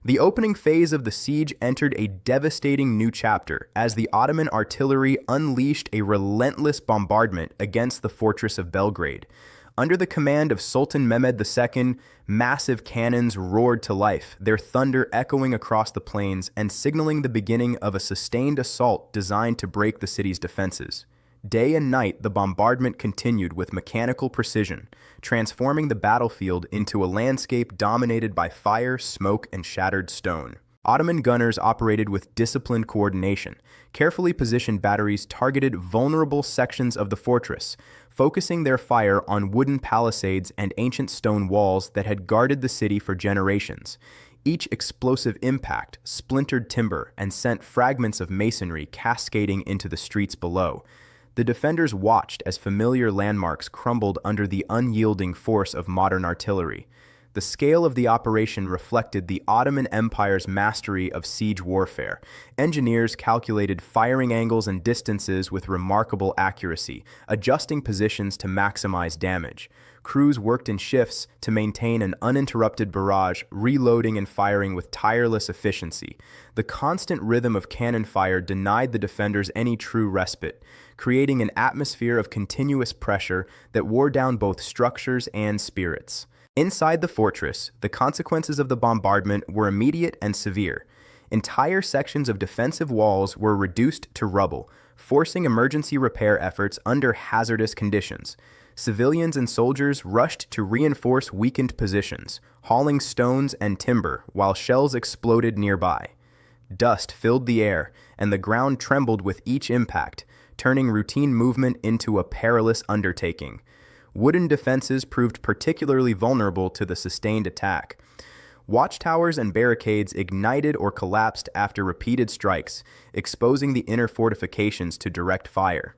The opening phase of the siege entered a devastating new chapter as the Ottoman artillery unleashed a relentless bombardment against the fortress of Belgrade. Under the command of Sultan Mehmed II, massive cannons roared to life, their thunder echoing across the plains and signaling the beginning of a sustained assault designed to break the city's defenses. Day and night, the bombardment continued with mechanical precision, transforming the battlefield into a landscape dominated by fire, smoke, and shattered stone. Ottoman gunners operated with disciplined coordination. Carefully positioned batteries targeted vulnerable sections of the fortress, focusing their fire on wooden palisades and ancient stone walls that had guarded the city for generations. Each explosive impact splintered timber and sent fragments of masonry cascading into the streets below. The defenders watched as familiar landmarks crumbled under the unyielding force of modern artillery. The scale of the operation reflected the Ottoman Empire's mastery of siege warfare. Engineers calculated firing angles and distances with remarkable accuracy, adjusting positions to maximize damage. Crews worked in shifts to maintain an uninterrupted barrage, reloading and firing with tireless efficiency. The constant rhythm of cannon fire denied the defenders any true respite, creating an atmosphere of continuous pressure that wore down both structures and spirits. Inside the fortress, the consequences of the bombardment were immediate and severe. Entire sections of defensive walls were reduced to rubble, forcing emergency repair efforts under hazardous conditions. Civilians and soldiers rushed to reinforce weakened positions, hauling stones and timber while shells exploded nearby. Dust filled the air, and the ground trembled with each impact, turning routine movement into a perilous undertaking. Wooden defenses proved particularly vulnerable to the sustained attack. Watchtowers and barricades ignited or collapsed after repeated strikes, exposing the inner fortifications to direct fire.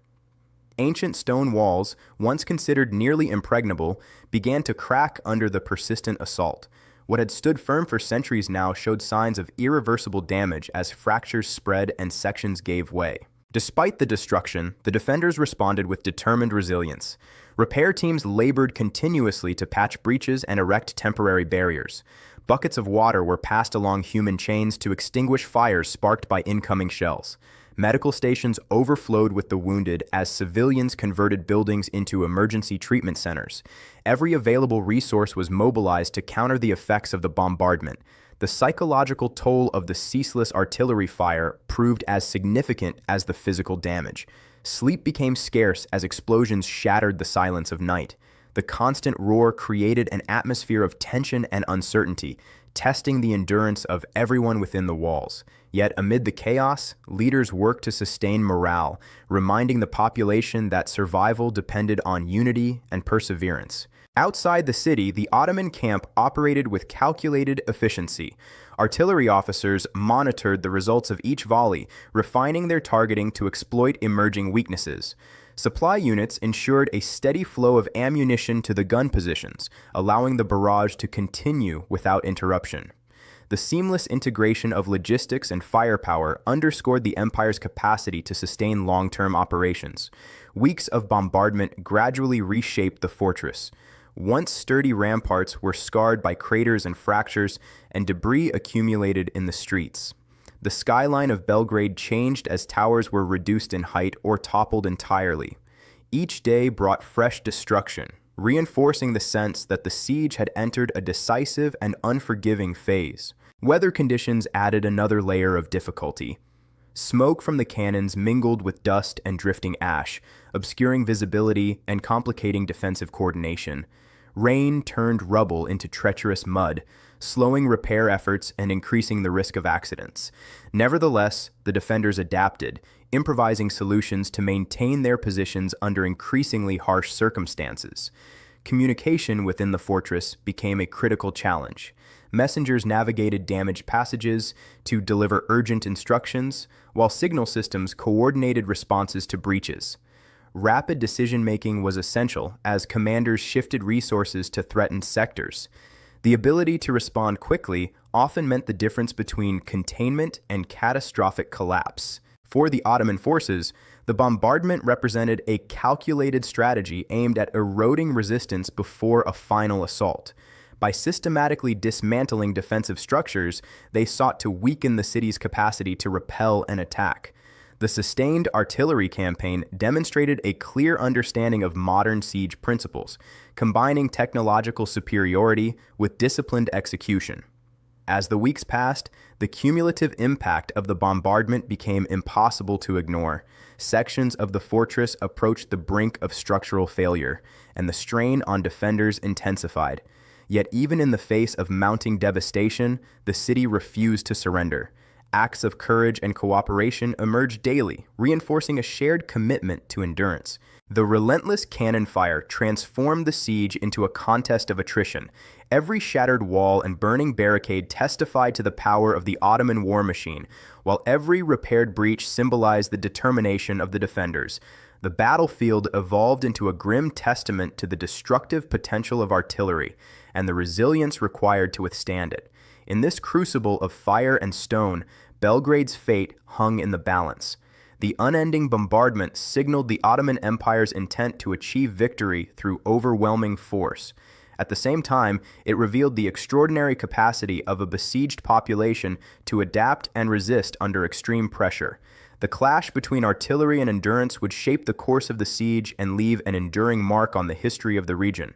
Ancient stone walls, once considered nearly impregnable, began to crack under the persistent assault. What had stood firm for centuries now showed signs of irreversible damage as fractures spread and sections gave way. Despite the destruction, the defenders responded with determined resilience. Repair teams labored continuously to patch breaches and erect temporary barriers. Buckets of water were passed along human chains to extinguish fires sparked by incoming shells. Medical stations overflowed with the wounded as civilians converted buildings into emergency treatment centers. Every available resource was mobilized to counter the effects of the bombardment. The psychological toll of the ceaseless artillery fire proved as significant as the physical damage. Sleep became scarce as explosions shattered the silence of night. The constant roar created an atmosphere of tension and uncertainty, testing the endurance of everyone within the walls. Yet amid the chaos, leaders worked to sustain morale, reminding the population that survival depended on unity and perseverance. Outside the city, the Ottoman camp operated with calculated efficiency. Artillery officers monitored the results of each volley, refining their targeting to exploit emerging weaknesses. Supply units ensured a steady flow of ammunition to the gun positions, allowing the barrage to continue without interruption. The seamless integration of logistics and firepower underscored the empire's capacity to sustain long-term operations. Weeks of bombardment gradually reshaped the fortress. Once sturdy ramparts were scarred by craters and fractures, and debris accumulated in the streets. The skyline of Belgrade changed as towers were reduced in height or toppled entirely. Each day brought fresh destruction, reinforcing the sense that the siege had entered a decisive and unforgiving phase. Weather conditions added another layer of difficulty. Smoke from the cannons mingled with dust and drifting ash, obscuring visibility and complicating defensive coordination. Rain turned rubble into treacherous mud, slowing repair efforts and increasing the risk of accidents. Nevertheless, the defenders adapted, improvising solutions to maintain their positions under increasingly harsh circumstances. Communication within the fortress became a critical challenge. Messengers navigated damaged passages to deliver urgent instructions, while signal systems coordinated responses to breaches. Rapid decision-making was essential as commanders shifted resources to threatened sectors. The ability to respond quickly often meant the difference between containment and catastrophic collapse. For the Ottoman forces, the bombardment represented a calculated strategy aimed at eroding resistance before a final assault. By systematically dismantling defensive structures, they sought to weaken the city's capacity to repel an attack. The sustained artillery campaign demonstrated a clear understanding of modern siege principles, combining technological superiority with disciplined execution. As the weeks passed, the cumulative impact of the bombardment became impossible to ignore. Sections of the fortress approached the brink of structural failure, and the strain on defenders intensified. Yet even in the face of mounting devastation, the city refused to surrender. Acts of courage and cooperation emerged daily, reinforcing a shared commitment to endurance. The relentless cannon fire transformed the siege into a contest of attrition. Every shattered wall and burning barricade testified to the power of the Ottoman war machine, while every repaired breach symbolized the determination of the defenders. The battlefield evolved into a grim testament to the destructive potential of artillery and the resilience required to withstand it. In this crucible of fire and stone, Belgrade's fate hung in the balance. The unending bombardment signaled the Ottoman Empire's intent to achieve victory through overwhelming force. At the same time, it revealed the extraordinary capacity of a besieged population to adapt and resist under extreme pressure. The clash between artillery and endurance would shape the course of the siege and leave an enduring mark on the history of the region.